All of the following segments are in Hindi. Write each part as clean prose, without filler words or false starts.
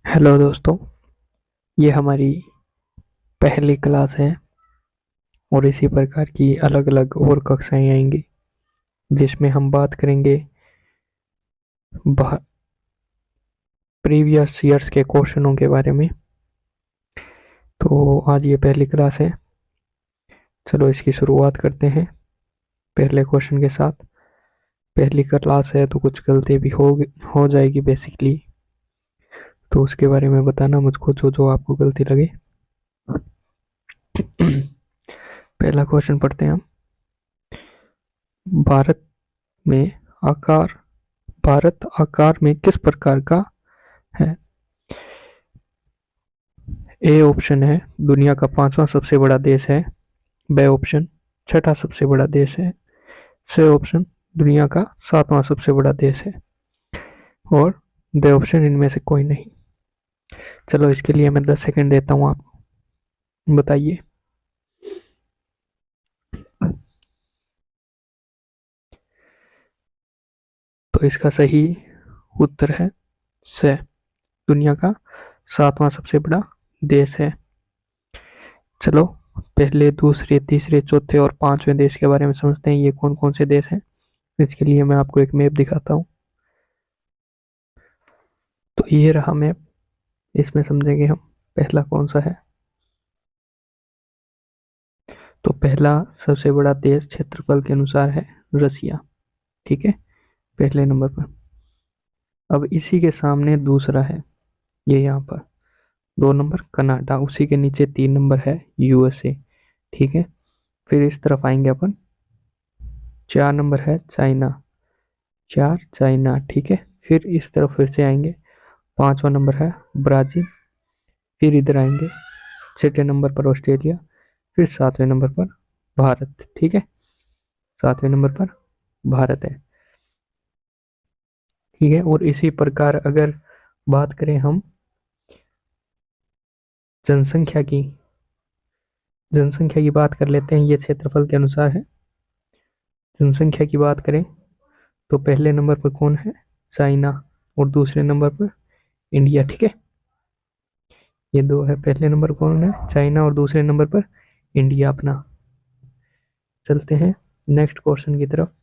हेलो दोस्तों, ये हमारी पहली क्लास है और इसी प्रकार की अलग अलग और कक्षाएं आएंगी जिसमें हम बात करेंगे प्रीवियस ईयर्स के क्वेश्चनों के बारे में। तो आज ये पहली क्लास है। चलो इसकी शुरुआत करते हैं पहले क्वेश्चन के साथ। पहली क्लास है तो कुछ गलती भी हो जाएगी बेसिकली, तो उसके बारे में बताना मुझको जो जो आपको गलती लगे। पहला क्वेश्चन पढ़ते हैं हम। भारत में आकार भारत आकार में किस प्रकार का है? ए ऑप्शन है दुनिया का पांचवा सबसे बड़ा देश है। बी ऑप्शन छठा सबसे बड़ा देश है। सी ऑप्शन दुनिया का सातवां सबसे बड़ा देश है। और द ऑप्शन इनमें से कोई नहीं। चलो इसके लिए मैं 10 सेकंड देता हूँ आपको, बताइए। तो इसका सही उत्तर है से, दुनिया का सातवां सबसे बड़ा देश है। चलो पहले दूसरे तीसरे चौथे और पांचवें देश के बारे में समझते हैं, ये कौन कौन से देश हैं। इसके लिए मैं आपको एक मैप दिखाता हूँ। तो ये रहा मैप, इसमें समझेंगे हम पहला कौन सा है। तो पहला सबसे बड़ा देश क्षेत्रफल के अनुसार है रसिया, ठीक है, पहले नंबर पर। अब इसी के सामने दूसरा है, ये यहाँ पर 2 नंबर कनाडा, उसी के नीचे 3 नंबर है यूएसए, ठीक है। फिर इस तरफ आएंगे अपन, 4 नंबर है चाइना, 4 चाइना, ठीक है। फिर इस तरफ फिर से आएंगे, 5वां नंबर है ब्राजील। फिर इधर आएंगे 6ठे नंबर पर ऑस्ट्रेलिया। फिर 7वें नंबर पर भारत, ठीक है, 7वें नंबर पर भारत है, ठीक है। और इसी प्रकार अगर बात करें हम जनसंख्या की जनसंख्या की बात कर लेते हैं, ये क्षेत्रफल के अनुसार है। जनसंख्या की बात करें तो पहले नंबर पर कौन है? चाइना, और दूसरे नंबर पर इंडिया, ठीक है। ये दो है, पहले नंबर कौन है? चाइना, और दूसरे नंबर पर इंडिया अपना। चलते हैं नेक्स्ट क्वेश्चन की तरफ।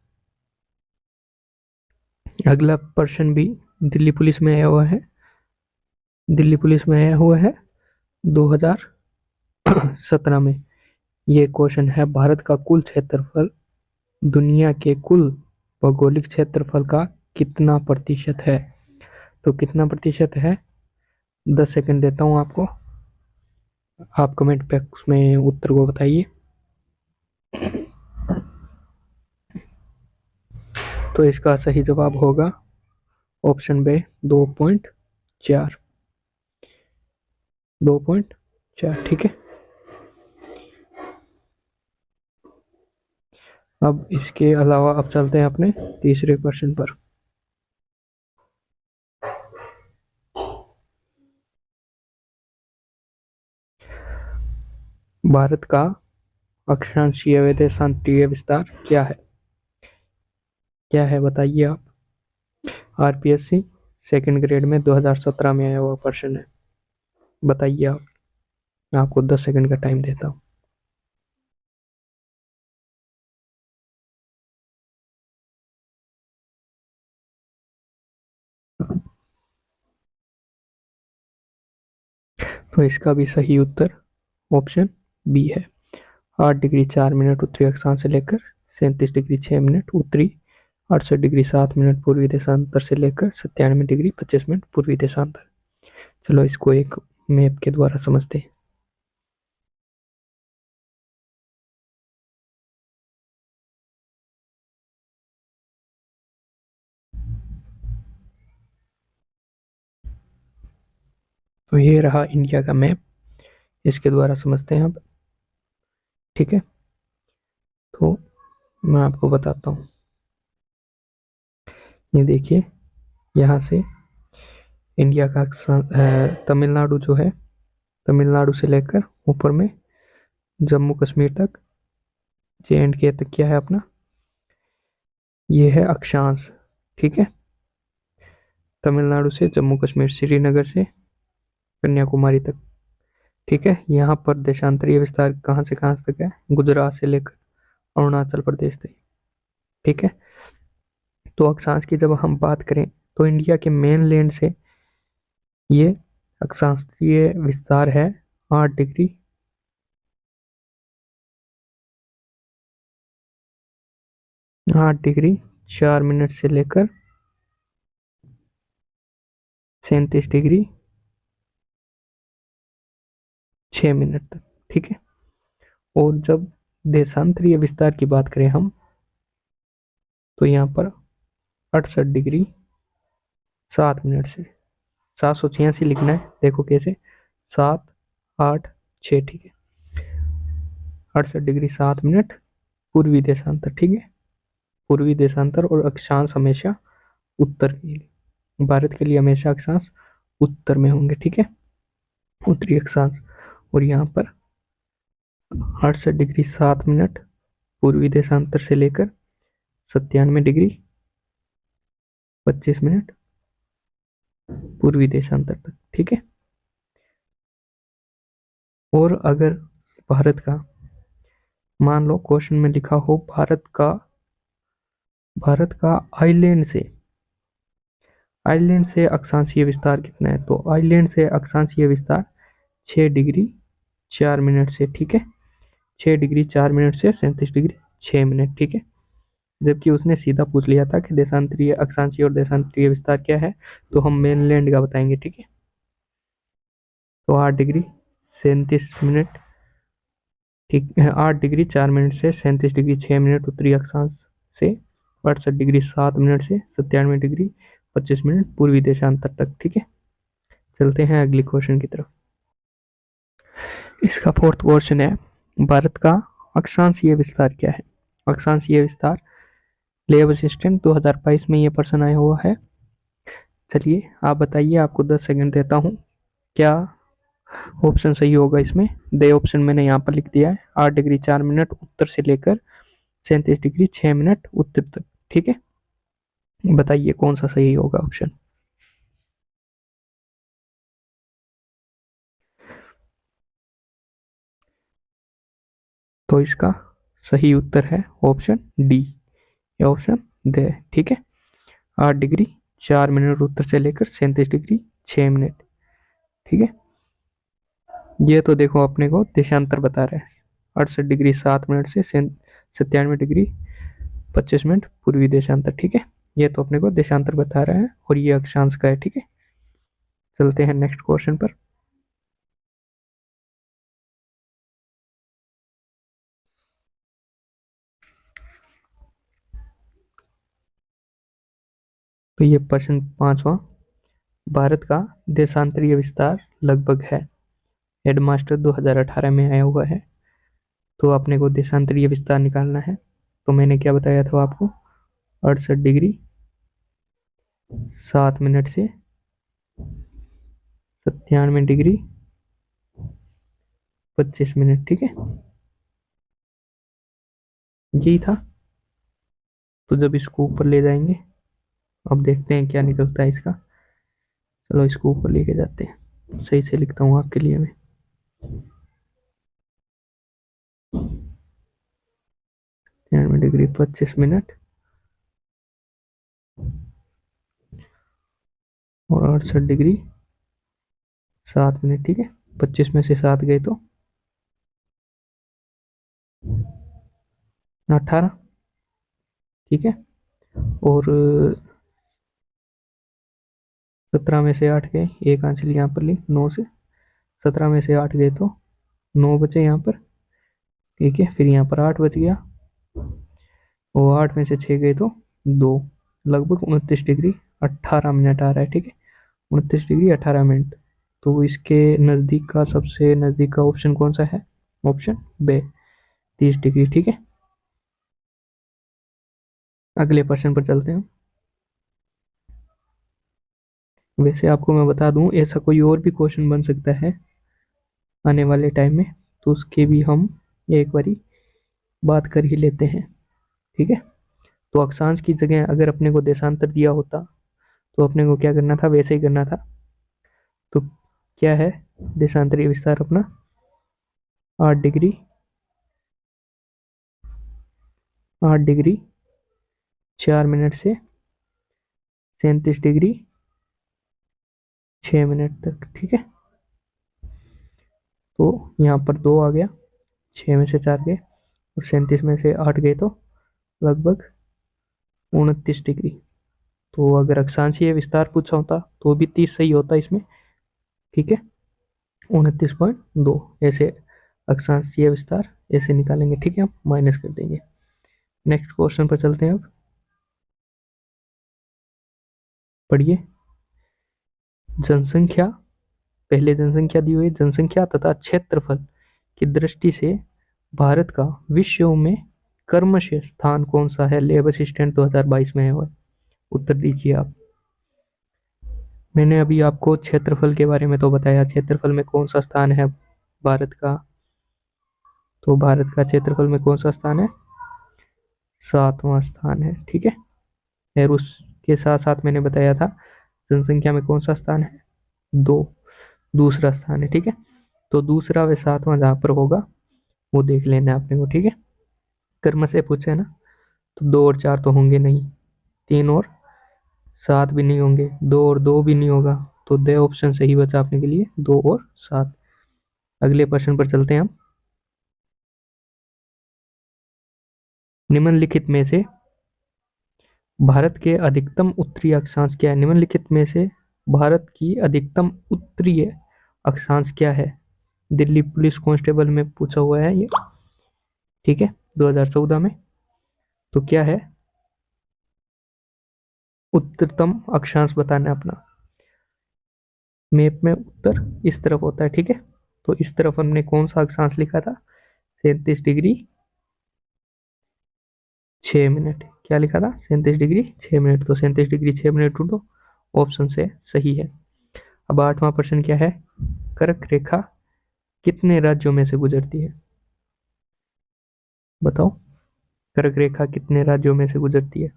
अगला प्रश्न भी दिल्ली पुलिस में आया हुआ है, दिल्ली पुलिस में आया हुआ है 2017 में। ये क्वेश्चन है, भारत का कुल क्षेत्रफल दुनिया के कुल भौगोलिक क्षेत्रफल का कितना प्रतिशत है? तो कितना प्रतिशत है? 10 सेकंड देता हूं आपको, आप कमेंट पे उसमें उत्तर को बताइए। तो इसका सही जवाब होगा ऑप्शन बी, 2.4, 2.4, ठीक है। अब इसके अलावा अब चलते हैं अपने तीसरे क्वेश्चन पर। भारत का अक्षांशीय वेधशांतीय विस्तार क्या है? क्या है बताइए आप। आरपीएससी सेकंड ग्रेड में 2017 में आया हुआ क्वेश्चन है, बताइए आप। आपको 10 सेकंड का टाइम देता हूँ। तो इसका भी सही उत्तर ऑप्शन बी है। 8 डिग्री 4 मिनट उत्तरी अक्षांश से लेकर 37 डिग्री 6 मिनट उत्तरी, 68 डिग्री 7 मिनट पूर्वी देशांतर से लेकर 97 डिग्री 25 मिनट पूर्वी देशांतर। चलो इसको एक मैप के द्वारा समझते हैं। तो ये रहा इंडिया का मैप, इसके द्वारा समझते हैं अब, ठीक है। तो मैं आपको बताता हूँ, ये देखिए, यहाँ से इंडिया का तमिलनाडु जो है, तमिलनाडु से लेकर ऊपर में जम्मू कश्मीर तक, जे एंड के तक क्या है अपना, ये है अक्षांश, ठीक है। तमिलनाडु से जम्मू कश्मीर, श्रीनगर से कन्याकुमारी तक। ठीक है, यहाँ पर देशांतरीय विस्तार कहाँ से कहाँ तक है, गुजरात से लेकर अरुणाचल प्रदेश तक। ठीक है, तो अक्षांश की जब हम बात करें तो इंडिया के मेन लैंड से ये अक्षांशीय विस्तार है 8 डिग्री 8 डिग्री 4 मिनट से लेकर 37 डिग्री 6 मिनट तक। ठीक है, और जब देशांतरीय विस्तार की बात करें हम, तो यहाँ पर 68 डिग्री 7 मिनट से 786 लिखना है, देखो कैसे, 7 8 6। ठीक है, 68 डिग्री 7 मिनट पूर्वी देशांतर। ठीक है, पूर्वी देशांतर और अक्षांश हमेशा उत्तर के लिए, भारत के लिए हमेशा अक्षांश उत्तर में होंगे। ठीक है, उत्तरी अक्षांश। और यहाँ पर 68 डिग्री 7 मिनट पूर्वी देशांतर से लेकर 97 डिग्री 25 मिनट पूर्वी देशांतर तक। ठीक है, और अगर भारत का, मान लो क्वेश्चन में लिखा हो भारत का आइलैंड से अक्षांशीय विस्तार कितना है, तो आइलैंड से अक्षांशीय विस्तार 6 डिग्री 4 मिनट से। ठीक है, 6 डिग्री 4 मिनट से 37 डिग्री 6 मिनट। ठीक है, जबकि उसने सीधा पूछ लिया था कि देशांतरीय अक्षांशीय और देशांतरीय विस्तार क्या है, तो हम मेनलैंड का बताएंगे। ठीक है, तो 8 डिग्री 37 मिनट। ठीक है, 8 डिग्री 4 मिनट से 37 डिग्री 6 मिनट उत्तरी अक्षांश से, 68 डिग्री 7 मिनट से 97 डिग्री 25 मिनट पूर्वी देशांतर तक। ठीक है, चलते हैं अगले क्वेश्चन की तरफ। इसका फोर्थ क्वेश्चन है, भारत का अक्षांशीय विस्तार क्या है। अक्षांशीय विस्तार लेब असिस्टेंट 2022 में ये प्रश्न आया हुआ है। चलिए आप बताइए, आपको 10 सेकंड देता हूँ, क्या ऑप्शन सही होगा इसमें। दे ऑप्शन मैंने यहाँ पर लिख दिया है, 8 डिग्री 4 मिनट उत्तर से लेकर 37 डिग्री 6 मिनट उत्तर तक। ठीक है, बताइए कौन सा सही होगा ऑप्शन। तो इसका सही उत्तर है ऑप्शन डी, ये ऑप्शन दे। ठीक है, 8 डिग्री 4 मिनट उत्तर से लेकर 37 डिग्री 6 मिनट। ठीक है, ये तो देखो अपने को देशांतर बता रहा है, 68 डिग्री 7 मिनट से 97 डिग्री 25 मिनट पूर्वी देशांतर। ठीक है, ये तो अपने को देशांतर बता रहा है और ये अक्षांश का है। ठीक है, चलते हैं नेक्स्ट क्वेश्चन पर। तो ये प्रश्न 5वां, भारत का देशांतरीय विस्तार लगभग है। हेडमास्टर 2018 में आया हुआ है, तो अपने को देशांतरीय विस्तार निकालना है। तो मैंने क्या बताया था आपको, 68 डिग्री 7 मिनट से 97 डिग्री 25 मिनट। ठीक है, यही था। तो जब इसको ऊपर ले जाएंगे, अब देखते हैं क्या निकलता है इसका। चलो इसको ऊपर लेके जाते हैं, सही से लिखता हूँ आपके लिए मैं। 97 डिग्री 25 मिनट और 68 डिग्री 7 मिनट। ठीक है, 25 में से 7 गए तो 18। ठीक है, और 17 में से 8 गए, एक आंसर यहाँ पर ली 9 से, 17 में से 8 गए तो 9 बचे यहाँ पर। ठीक है, फिर यहाँ पर 8 बच गया, और 8 में से 6 गए तो 2, लगभग 29 डिग्री 18 मिनट आ रहा है। ठीक है, 29 डिग्री 18 मिनट। तो इसके नज़दीक का, सबसे नज़दीक का ऑप्शन कौन सा है, ऑप्शन बे, 30 डिग्री। ठीक है, अगले प्रश्न पर चलते हैं। वैसे आपको मैं बता दूं, ऐसा कोई और भी क्वेश्चन बन सकता है आने वाले टाइम में, तो उसके भी हम एक बारी बात कर ही लेते हैं। ठीक है, तो अक्षांश की जगह अगर अपने को देशांतर दिया होता, तो अपने को क्या करना था, वैसे ही करना था। तो क्या है देशांतरीय विस्तार अपना? 8 डिग्री 4 मिनट से 37 डिग्री 6 मिनट तक। ठीक है, तो यहाँ पर 2 आ गया, 6 में से 4 गए और 37 में से 8 गए, तो लगभग 29 डिग्री। तो अगर अक्षांशीय विस्तार पूछा होता तो भी 30 सही होता इसमें। ठीक है, 29.2 ऐसे अक्षांशीय विस्तार ऐसे निकालेंगे। ठीक है, हम माइनस कर देंगे। नेक्स्ट क्वेश्चन पर चलते हैं। अब पढ़िए। जनसंख्या, पहले जनसंख्या दी हुई, जनसंख्या तथा क्षेत्रफल की दृष्टि से भारत का विश्व में क्रमशः स्थान कौन सा है? लेब असिस्टेंट 2022 में है। और उत्तर दीजिए आप। मैंने अभी आपको क्षेत्रफल के बारे में तो बताया, क्षेत्रफल में कौन सा स्थान है भारत का? तो भारत का क्षेत्रफल में कौन सा स्थान है? 7वां स्थान है। ठीक है, और उसके साथ साथ मैंने बताया था जनसंख्या में कौन सा स्थान है? 2, दूसरा स्थान है। ठीक है, तो दूसरा व 7वां जहाँ पर होगा वो देख लेना है अपने को। ठीक है, कर्म से पूछे ना, तो 2 और 4 तो होंगे नहीं, 3 और 7 भी नहीं होंगे, 2 और 2 भी नहीं होगा, तो दे ऑप्शन सही बचा अपने के लिए, 2 और 7। अगले प्रश्न पर चलते हैं हम। निम्नलिखित में से भारत के अधिकतम उत्तरीय अक्षांश क्या है? निम्नलिखित में से भारत की अधिकतम उत्तरीय अक्षांश क्या है? दिल्ली पुलिस कांस्टेबल में पूछा हुआ है ये। ठीक है, 2014 में। तो क्या है? उत्तरतम अक्षांश बताना है अपना। मैप में उत्तर इस तरफ होता है। ठीक है, तो इस तरफ हमने कौन सा अक्षांश लिखा था? 37 डिग्री 6 मिनट। क्या लिखा था? 37 डिग्री 6 मिनट। तो 37 डिग्री 6 मिनट ढूंढो, ऑप्शन से सही है। अब 8वां प्रश्न क्या है? कर्क रेखा कितने राज्यों में से गुजरती है? बताओ, कर्क रेखा कितने राज्यों में से गुजरती है?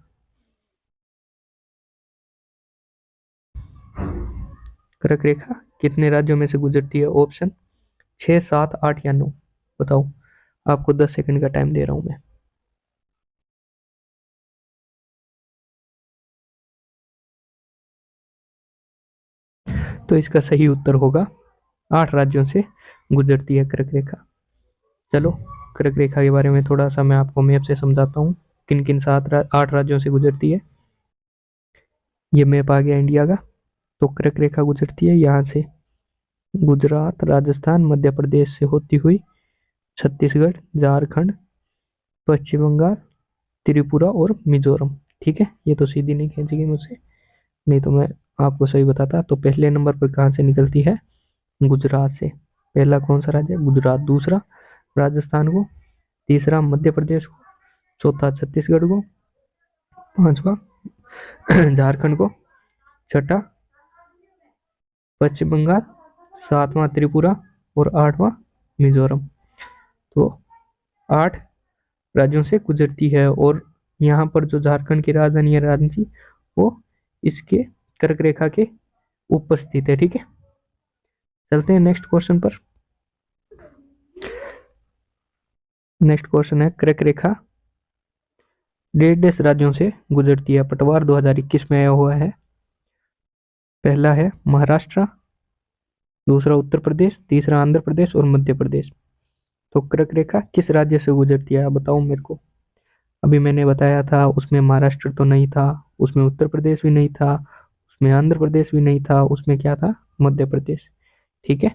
कर्क रेखा कितने राज्यों में से गुजरती है? ऑप्शन 6, 7, 8 या 9। बताओ, आपको 10 सेकंड का टाइम दे रहा हूं मैं। तो इसका सही उत्तर होगा 8 राज्यों से गुजरती है कर्क रेखा। चलो, कर्क रेखा के बारे में थोड़ा सा मैं आपको मैप से समझाता हूँ, किन किन 8 राज्यों से गुजरती है। ये मैप आ गया इंडिया का। तो कर्क रेखा गुजरती है यहाँ से, गुजरात, राजस्थान, मध्य प्रदेश से होती हुई छत्तीसगढ़, झारखंड, पश्चिम बंगाल, त्रिपुरा और मिजोरम। ठीक है, ये तो सीधी नहीं खींचेगी मुझसे, नहीं तो मैं आपको सही बताता। तो पहले नंबर पर कहाँ से निकलती है? गुजरात से। पहला कौन सा राज्य है? गुजरात। दूसरा राजस्थान को, तीसरा मध्य प्रदेश को, चौथा छत्तीसगढ़ को, पांचवा झारखंड को, छठा पश्चिम बंगाल, सातवां त्रिपुरा और 8वां मिजोरम। तो 8 राज्यों से गुजरती है। और यहाँ पर जो झारखंड की राजधानी है रांची, वो इसके कर्क रेखा के ऊपर स्थित है। ठीक है, चलते हैं नेक्स्ट क्वेश्चन पर। नेक्स्ट क्वेश्चन है, कर्क रेखा डेढ़ देश राज्यों से गुजरती है। पटवार 2021 में आया हुआ है। पहला है महाराष्ट्र, दूसरा उत्तर प्रदेश, तीसरा आंध्र प्रदेश और मध्य प्रदेश। तो कर्क रेखा किस राज्य से गुजरती है? बताओ मेरे को। अभी मैंने बताया था उसमें महाराष्ट्र तो नहीं था, उसमें उत्तर प्रदेश भी नहीं था, उसमें आंध्र प्रदेश भी नहीं था, उसमें क्या था? मध्य प्रदेश। ठीक है,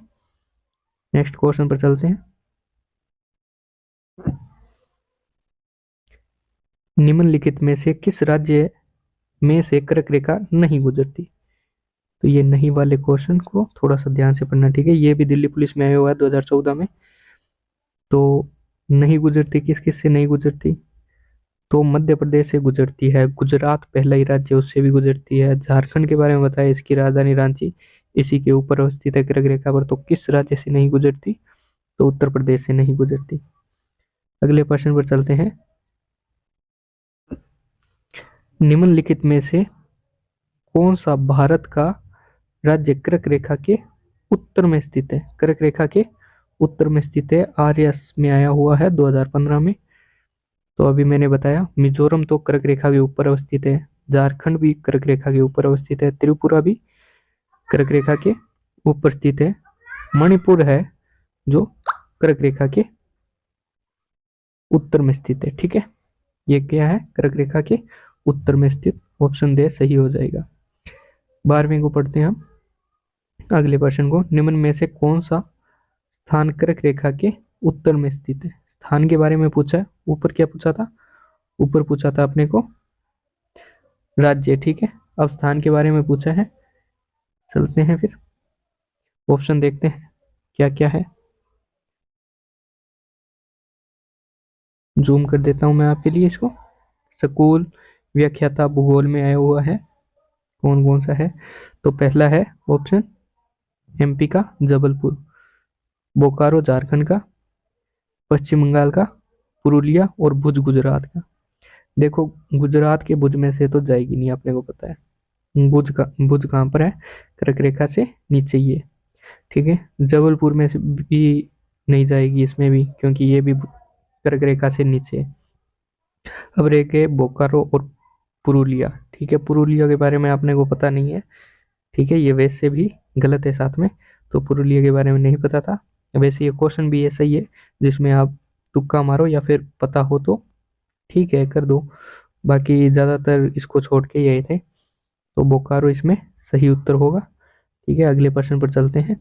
नेक्स्ट क्वेश्चन पर चलते हैं। निम्नलिखित में से किस राज्य में से कर्क रेखा नहीं गुजरती? तो ये नहीं वाले क्वेश्चन को थोड़ा सा ध्यान से पढ़ना। ठीक है, ये भी दिल्ली पुलिस में आया हुआ है 2014 में। तो नहीं गुजरती, किस किस से नहीं गुजरती? तो मध्य प्रदेश से गुजरती है, गुजरात पहला ही राज्य उससे भी गुजरती है, झारखंड के बारे में बताया, इसकी राजधानी रांची इसी के ऊपर अवस्थित है कर्क रेखा पर। तो किस राज्य से नहीं गुजरती? तो उत्तर प्रदेश से नहीं गुजरती। अगले प्रश्न पर चलते हैं। निम्नलिखित में से कौन सा भारत का राज्य कर्क रेखा के उत्तर में स्थित है, कर्क रेखा के उत्तर में स्थित है। आरएस में आया हुआ है 2015 में। तो अभी मैंने बताया मिजोरम तो कर्क रेखा के ऊपर अवस्थित है, झारखंड भी कर्क रेखा के ऊपर अवस्थित है, त्रिपुरा भी कर्क रेखा के ऊपर स्थित है, मणिपुर है जो कर्क रेखा के उत्तर में स्थित है। ठीक है, ये क्या है, कर्क रेखा के उत्तर में स्थित। ऑप्शन दे सही हो जाएगा। 12वीं को पढ़ते हैं हम अगले प्रश्न को। निम्न में से कौन सा स्थान कर्क रेखा के उत्तर में स्थित है? स्थान के बारे में पूछा है। ऊपर क्या पूछा था? ऊपर पूछा था अपने को राज्य। ठीक है, अब स्थान के बारे में पूछा है। चलते हैं फिर ऑप्शन देखते हैं क्या क्या है। जूम कर देता हूं मैं आपके लिए इसको। स्कूल व्याख्याता भूगोल में आया हुआ है, कौन कौन सा है? तो पहला है ऑप्शन एमपी का जबलपुर, बोकारो झारखंड का, पश्चिम बंगाल का पुरुलिया और भुज गुजरात का। देखो गुजरात के भुज में से तो जाएगी नहीं, अपने को पता है। भुज कहाँ पर है? कर्क रेखा से नीचे ही है। ठीक है, जबलपुर में से भी नहीं जाएगी इसमें भी, क्योंकि ये भी कर्क रेखा से नीचे है। अब रह गए बोकारो और पुरुलिया। ठीक है, पुरुलिया के बारे में आपने को पता नहीं है। ठीक है, ये वैसे भी गलत है साथ में, तो पुरुलिया के बारे में नहीं पता था। वैसे ये क्वेश्चन भी ऐसा ही है जिसमें आप तुक्का मारो या फिर पता हो तो ठीक है कर दो, बाकी ज़्यादातर इसको छोड़ के यही थे। तो बोकारो इसमें सही उत्तर होगा। ठीक है, अगले प्रश्न पर चलते हैं।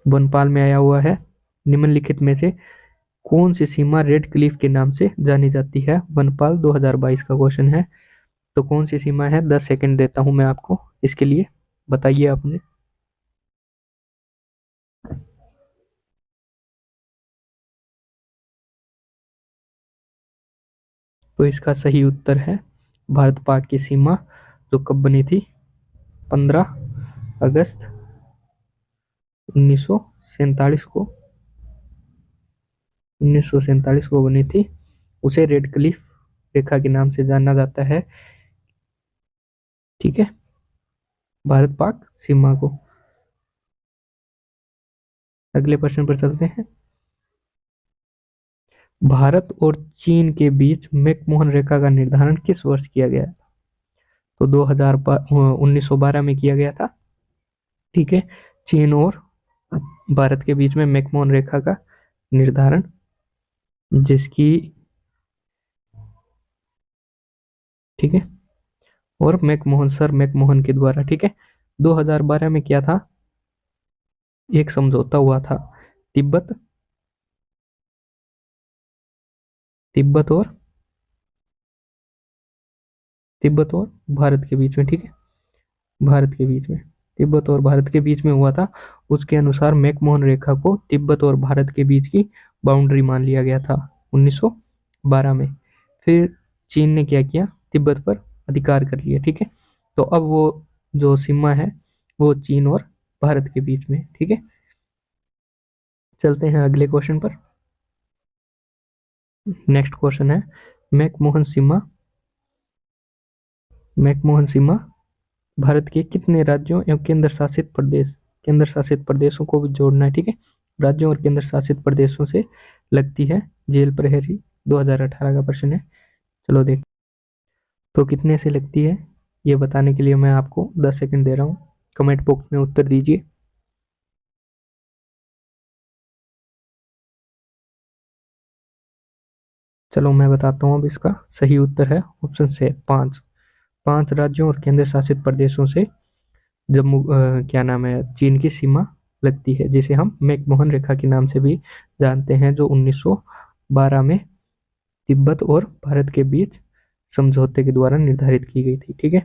वनपाल में आया हुआ है, निम्नलिखित में से कौन सी सीमा रेड क्लिफ के नाम से जानी जाती है? वनपाल 2022 का क्वेश्चन है। तो कौन सी सीमा है? 10 सेकंड देता हूं मैं आपको इसके लिए, बताइए आपने। तो इसका सही उत्तर है भारत पाक की सीमा, जो कब बनी थी? 15 अगस्त 1947 को 1947 को बनी थी। उसे रेड क्लिफ रेखा के नाम से जाना जाता है। ठीक है, भारत पाक सीमा को। अगले प्रश्न पर चलते हैं। भारत और चीन के बीच मैकमोहन रेखा का निर्धारण किस वर्ष किया गया? तो 1912 में किया गया था। ठीक है, चीन और भारत के बीच में मैकमोहन रेखा का निर्धारण, जिसकी ठीक है, और मैकमोहन के द्वारा। ठीक है, 2012 में क्या था? एक समझौता हुआ था तिब्बत तिब्बत और तिब्बत और भारत के बीच में। ठीक है, भारत के बीच में, तिब्बत और भारत के बीच में हुआ था। उसके अनुसार मैकमोहन रेखा को तिब्बत और भारत के बीच की बाउंड्री मान लिया गया था 1912 में। फिर चीन ने क्या किया? तिब्बत पर अधिकार कर लिया। ठीक है, तो अब वो जो सीमा है वो चीन और भारत के बीच में। ठीक है, चलते हैं अगले क्वेश्चन पर। नेक्स्ट क्वेश्चन है मैकमोहन सीमा भारत के कितने राज्यों एवं केंद्र शासित प्रदेशों को भी जोड़ना है? ठीक है, राज्यों और केंद्र शासित प्रदेशों से लगती है। जेल प्रहरी 2018 का प्रश्न है। चलो देख, तो कितने से लगती है ये बताने के लिए मैं आपको 10 सेकंड दे रहा हूँ। कमेंट बॉक्स में उत्तर दीजिए। चलो मैं बताता हूँ। अब इसका सही उत्तर है ऑप्शन से 5 राज्यों और केंद्र शासित प्रदेशों से क्या नाम है, चीन की सीमा लगती है, जिसे हम मैकमोहन रेखा के नाम से भी जानते हैं, जो 1912 में तिब्बत और भारत के बीच समझौते के द्वारा निर्धारित की गई थी। ठीक है,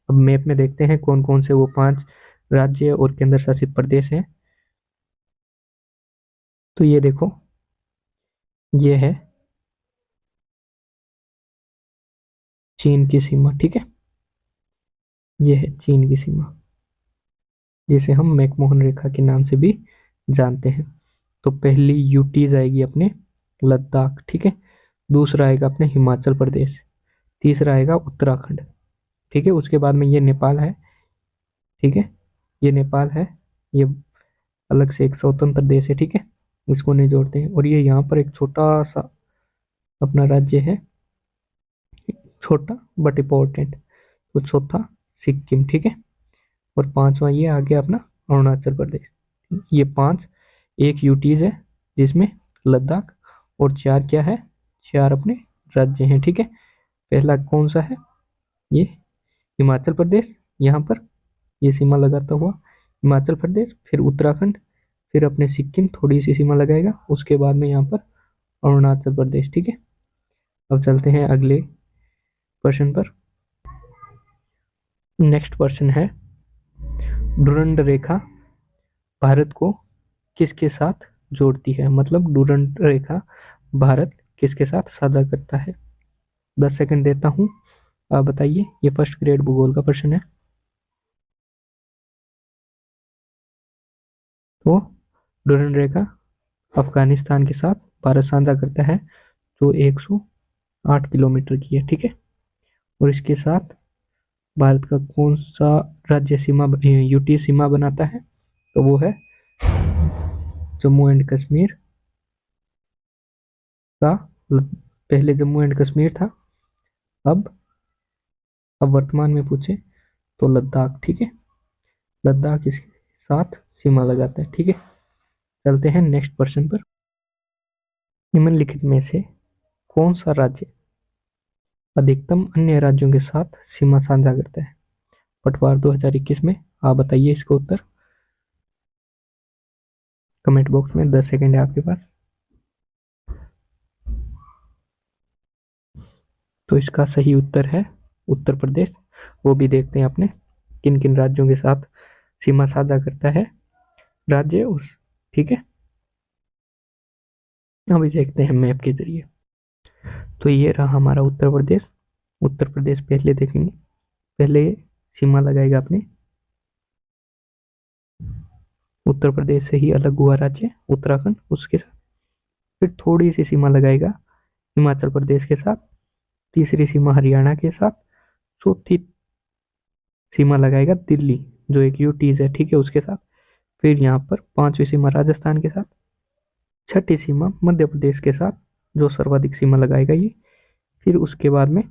अब मैप में देखते हैं कौन कौन से वो 5 राज्य और केंद्र शासित प्रदेश हैं। तो ये देखो, ये है चीन की सीमा। ठीक है, ये है चीन की सीमा, जिसे हम मैकमोहन रेखा के नाम से भी जानते हैं। तो पहली यूटीज आएगी अपने लद्दाख। ठीक है, दूसरा आएगा अपने हिमाचल प्रदेश, तीसरा आएगा उत्तराखंड। ठीक है, उसके बाद में ये नेपाल है। ठीक है, ये नेपाल है, ये अलग से एक स्वतंत्र देश है, ठीक है, इसको नहीं जोड़ते हैं। और ये यहाँ पर एक छोटा सा अपना राज्य है, छोटा बट इम्पोर्टेंट, तो चौथा सिक्किम, ठीक है। और पांचवा ये आ गया अपना अरुणाचल प्रदेश। ये पांच एक यूटीज है जिसमें लद्दाख, और चार क्या है, चार अपने राज्य हैं, ठीक है। पहला कौन सा है, ये हिमाचल प्रदेश, यहाँ पर ये सीमा लगाता हुआ हिमाचल प्रदेश, फिर उत्तराखंड, फिर अपने सिक्किम थोड़ी सी सीमा लगाएगा, उसके बाद में यहाँ पर अरुणाचल प्रदेश, ठीक है। अब चलते हैं अगले प्रश्न पर। नेक्स्ट प्रश्न है, डुरंड रेखा भारत को किसके साथ जोड़ती है, मतलब डुरंड रेखा भारत किसके साथ साझा करता है। 10 सेकंड देता हूँ, आप बताइए। ये फर्स्ट ग्रेड भूगोल का प्रश्न है। तो डुरंड रेखा अफगानिस्तान के साथ भारत साझा करता है, जो 108 किलोमीटर की है, ठीक है। और इसके साथ भारत का कौन सा राज्य सीमा यूटी सीमा बनाता है, तो वो है जम्मू एंड कश्मीर का। पहले जम्मू एंड कश्मीर था, अब वर्तमान में पूछे तो लद्दाख, ठीक है। लद्दाख इसके साथ सीमा लगाता है, ठीक है। चलते हैं नेक्स्ट प्रश्न पर। निम्नलिखित में से कौन सा राज्य अधिकतम अन्य राज्यों के साथ सीमा साझा करता है पटवार 2021 में, आप बताइए इसका उत्तर कमेंट बॉक्स में। 10 सेकंड है आपके पास। तो इसका सही उत्तर है उत्तर प्रदेश। वो भी देखते हैं अपने किन किन राज्यों के साथ सीमा साझा करता है राज्य उस, ठीक है। अभी देखते हैं मैप के जरिए। तो ये रहा हमारा उत्तर प्रदेश। उत्तर प्रदेश पहले देखेंगे, पहले सीमा लगाएगा अपने उत्तर प्रदेश से ही अलग हुआ राज्य उत्तराखंड, उसके साथ फिर थोड़ी सी सीमा लगाएगा हिमाचल प्रदेश के साथ, तीसरी सीमा हरियाणा के साथ, चौथी सीमा लगाएगा दिल्ली जो एक यूटीज है, ठीक है, उसके साथ। फिर यहाँ पर पांचवी सीमा राजस्थान के साथ, छठी सीमा मध्य प्रदेश के साथ जो सर्वाधिक सीमा लगाएगा ये, फिर उसके बाद में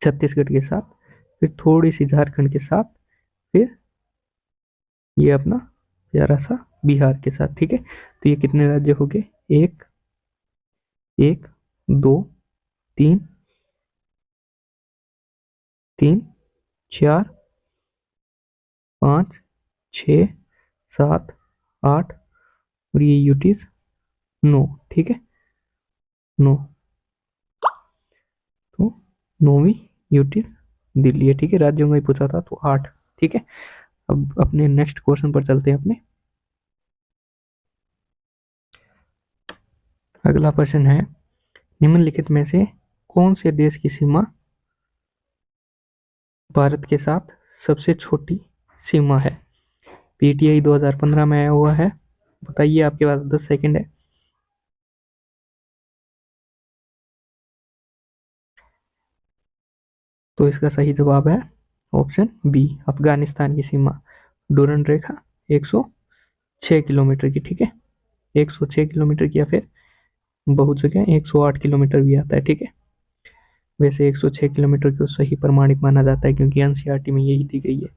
छत्तीसगढ़ के साथ, फिर थोड़ी सी झारखंड के साथ, फिर ये अपना प्यारा सा बिहार के साथ, ठीक है। तो ये कितने राज्य हो गए, एक एक दो तीन, तीन चार पाँच छ सात आठ, और ये यूटीज 9, ठीक है, 9। तो 9वीं यूटीज दिल्ली है, ठीक है। राज्यों में ही पूछा था तो 8, ठीक है। अब अपने नेक्स्ट क्वेश्चन पर चलते हैं अपने। अगला प्रश्न है, निम्नलिखित में से कौन से देश की सीमा भारत के साथ सबसे छोटी सीमा है। पीटीआई 2015 में आया हुआ है, बताइए, आपके पास 10 सेकंड है। तो इसका सही जवाब है ऑप्शन बी, अफगानिस्तान की सीमा डुरंड रेखा 106 किलोमीटर की, ठीक है। 106 किलोमीटर की, या फिर बहुत जगह 108 किलोमीटर भी आता है, ठीक है। वैसे 106 किलोमीटर को सही प्रमाणिक माना जाता है क्योंकि एनसीईआरटी में यही दी गई है।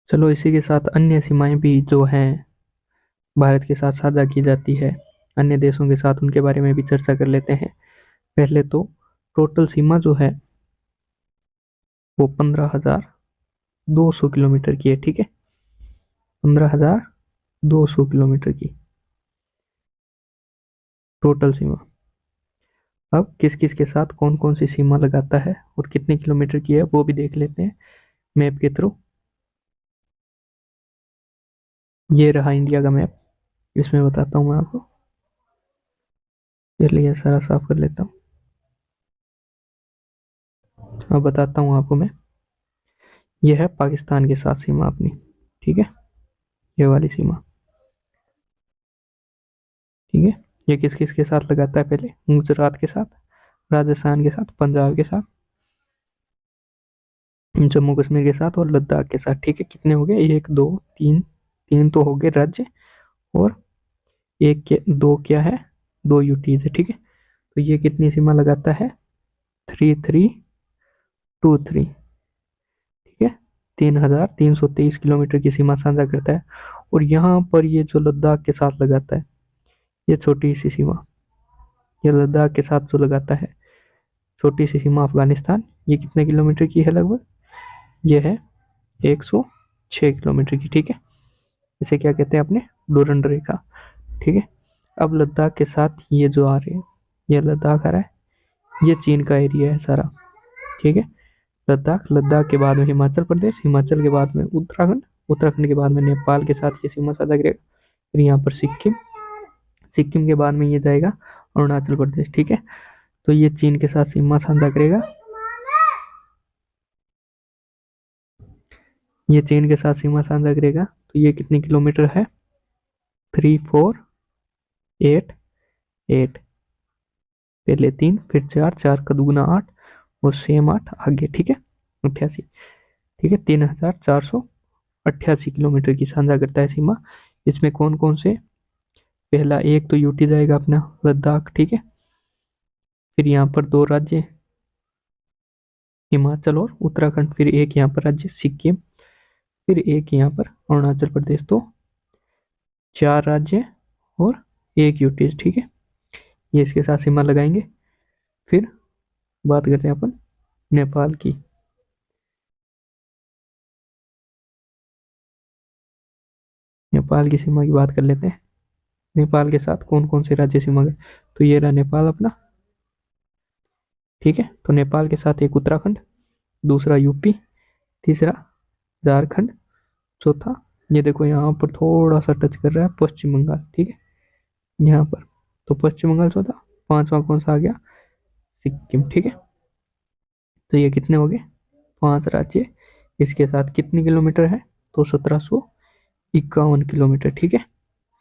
चलो इसी के साथ अन्य सीमाएं भी जो हैं भारत के साथ साझा की जाती है अन्य देशों के साथ, उनके बारे में भी चर्चा कर लेते हैं। पहले तो टोटल सीमा जो है वो 15,200 किलोमीटर की है, ठीक है। 15,200 किलोमीटर की टोटल सीमा। अब किस किस के साथ कौन कौन सी सीमा लगाता है और कितने किलोमीटर की है वो भी देख लेते हैं मैप के थ्रू। ये रहा इंडिया का मैप, इसमें बताता हूँ मैं आपको। पहले ये सारा साफ कर लेता हूँ, अब बताता हूँ आपको मैं। ये है पाकिस्तान के साथ सीमा अपनी, ठीक है, ये वाली सीमा, ठीक है। ये किस किस के साथ लगाता है, पहले गुजरात के साथ, राजस्थान के साथ, पंजाब के साथ, जम्मू कश्मीर के साथ और लद्दाख के साथ, ठीक है। कितने हो गए, एक दो तीन, तीन तो हो गए राज्य, और एक के दो क्या है, दो यूटीज है, ठीक है। तो ये कितनी सीमा लगाता है, 3323, ठीक है। 3323 किलोमीटर की सीमा साझा करता है। और यहाँ पर ये जो लद्दाख के साथ लगाता है, ये छोटी सी सीमा, ये लद्दाख के साथ जो लगाता है छोटी सी सीमा अफगानिस्तान, ये कितने किलोमीटर की है लगभग, ये है 106 किलोमीटर की, ठीक है। इसे क्या कहते हैं अपने, डूरंड रेखा, ठीक है। अब लद्दाख के साथ ये जो आ रहे हैं, ये लद्दाख आ रहा है, ये चीन का एरिया है सारा, ठीक है। लद्दाख, लद्दाख के बाद में हिमाचल प्रदेश, हिमाचल के बाद में उत्तराखंड, उत्तराखंड के बाद में नेपाल के साथ ये सीमा साझा करेगा। फिर यहाँ पर सिक्किम, सिक्किम के बाद में ये जाएगा अरुणाचल प्रदेश, ठीक है। तो ये चीन के साथ सीमा साझा करेगा, ये चीन के साथ सीमा साझा करेगा। तो ये कितने किलोमीटर है, 3488, पहले 3 फिर 4, 4 का दुगुना 8 और सेम 8 आगे, ठीक है, 88, ठीक है। 3488 किलोमीटर की साझा करता है सीमा। इसमें कौन कौन से, पहला एक तो यूटी जाएगा अपना लद्दाख, ठीक है। फिर यहाँ पर दो राज्य हिमाचल और उत्तराखंड, फिर एक यहाँ पर राज्य सिक्किम, फिर एक यहाँ पर अरुणाचल प्रदेश। तो 4 राज्य और एक यूटी, ठीक है। ये इसके साथ सीमा लगाएंगे। फिर बात करते हैं अपन नेपाल की। नेपाल की सीमा की बात कर लेते हैं। नेपाल के साथ कौन कौन से राज्य सीमा है, तो ये रहा नेपाल अपना, ठीक है। तो नेपाल के साथ एक उत्तराखंड, दूसरा यूपी, तीसरा झारखंड, चौथा, ये देखो यहाँ पर थोड़ा सा टच कर रहा है पश्चिम बंगाल, ठीक है, यहाँ पर। तो पश्चिम बंगाल चौथा, पांचवा कौन सा आ गया, सिक्किम, ठीक है। तो ये कितने हो गए, 5 राज्य। इसके साथ कितने किलोमीटर है, तो 1751 किलोमीटर, ठीक है,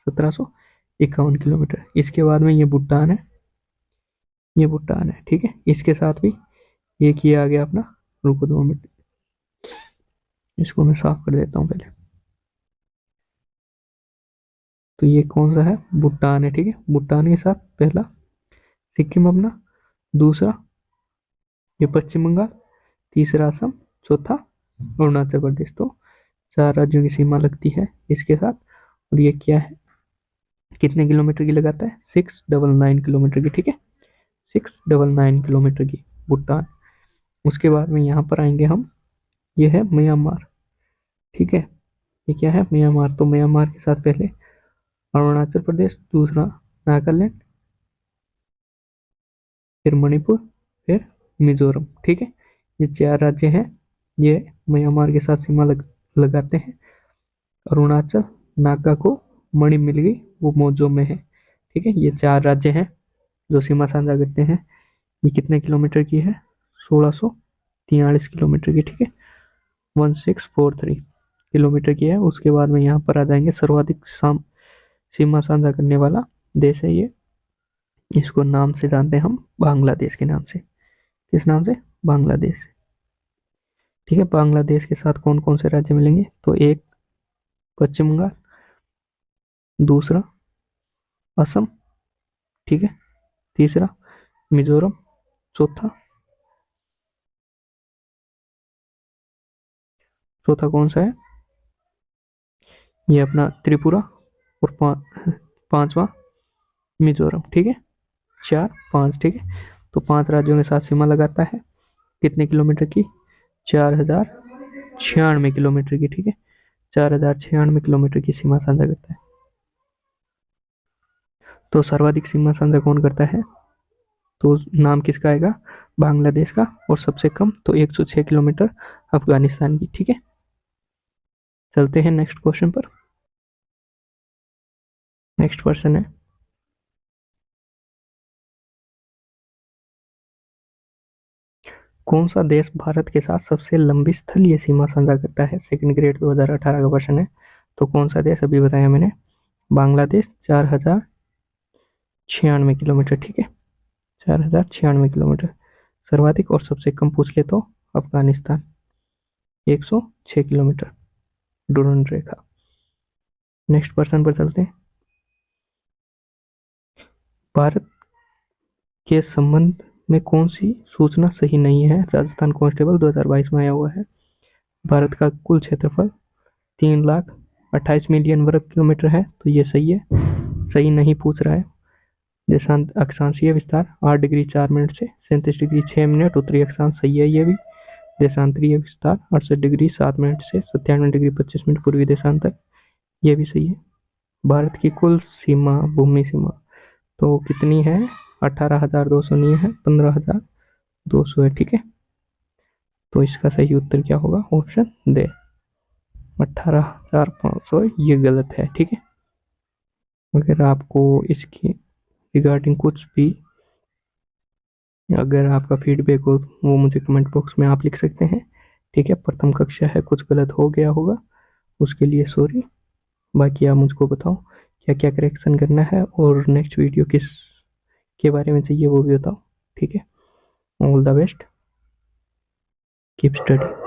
1751 किलोमीटर। इसके बाद में ये भूटान है, ये भूटान है, ठीक है। इसके साथ भी एक ही आ गया अपना, रुको 2 मिनट, इसको मैं साफ कर देता हूँ पहले। तो ये कौन सा है, भूटान है, ठीक है। भूटान के साथ पहला सिक्किम अपना, दूसरा ये पश्चिम बंगाल, तीसरा असम, चौथा अरुणाचल प्रदेश। तो 4 राज्यों की सीमा लगती है इसके साथ। और ये क्या है, कितने किलोमीटर की लगाता है, 699 किलोमीटर की, ठीक है, 699 किलोमीटर की भूटान। उसके बाद में यहाँ पर आएंगे हम, ये है म्यांमार, ठीक है। ये क्या है, म्यांमार। तो म्यांमार के साथ पहले अरुणाचल प्रदेश, दूसरा नागालैंड, फिर मणिपुर, फिर मिजोरम, ठीक है। ये 4 राज्य हैं, ये म्यांमार के साथ सीमा लगाते हैं। अरुणाचल, नागा को मणि मिल गई, वो मोजो में है, ठीक है। ये 4 राज्य हैं जो सीमा साझा करते हैं। ये कितने किलोमीटर की है, 1643 किलोमीटर की, ठीक है, 1643 किलोमीटर की है। उसके बाद में यहाँ पर आ जाएंगे सर्वाधिक सीमा साझा करने वाला देश है ये, इसको नाम से जानते हैं हम बांग्लादेश के नाम से। किस नाम से, बांग्लादेश, ठीक है। बांग्लादेश के साथ कौन कौन से राज्य मिलेंगे, तो एक पश्चिम बंगाल, दूसरा असम, ठीक है, तीसरा मिजोरम, चौथा, चौथा कौन सा है, ये अपना त्रिपुरा, और पांचवा मिजोरम, ठीक है। 4 5, ठीक है। तो 5 राज्यों के साथ सीमा लगाता है, कितने किलोमीटर की, 4096 किलोमीटर की, ठीक है, 4096 किलोमीटर की सीमा साझा करता है। तो सर्वाधिक सीमा साझा कौन करता है, तो नाम किसका आएगा, बांग्लादेश का। और सबसे कम तो 106 किलोमीटर अफगानिस्तान की, ठीक है। चलते हैं नेक्स्ट क्वेश्चन पर। नेक्स्ट क्वेश्चन है, कौन सा देश भारत के साथ सबसे लंबी स्थलीय सीमा साझा करता है, सेकंड ग्रेड 2018 का क्वेश्चन है। तो कौन सा देश, अभी बताया मैंने, बांग्लादेश, 4096 किलोमीटर, ठीक है, 4096 किलोमीटर सर्वाधिक। और सबसे कम पूछ ले तो अफगानिस्तान। 106 किलोमीटर डुरंड रेखा। नेक्स्ट पर्सन पर चलते हैं। भारत के संबंध में कौन सी सूचना सही नहीं है? राजस्थान कांस्टेबल 2022 में आया हुआ है। भारत का कुल क्षेत्रफल 3,28,000,000 वर्ग किलोमीटर है, तो ये सही है। सही नहीं पूछ रहा है। देशांत अक्षांशीय विस्तार 8 डिग्री 4 मिनट से 37 डिग्री 6 मिनट उत्तरी अक्षांश, सही है ये भी। देशांतरीय विस्तार 68 डिग्री 7 मिनट से 97 डिग्री 25 मिनट पूर्वी देशांतर, ये भी सही है। भारत की कुल सीमा, भूमि सीमा तो कितनी है? 18,200 नहीं है, 15,200 है, ठीक है। तो इसका सही उत्तर क्या होगा? ऑप्शन दे, 18,500, ये गलत है, ठीक है। अगर आपको इसकी रिगार्डिंग कुछ भी, अगर आपका फीडबैक हो वो मुझे कमेंट बॉक्स में आप लिख सकते हैं, ठीक है। प्रथम कक्षा है, कुछ गलत हो गया होगा, उसके लिए सॉरी। बाकी आप मुझको बताओ क्या क्या करेक्शन करना है और नेक्स्ट वीडियो किस के बारे में चाहिए वो भी बताओ, ठीक है। All the best, keep study.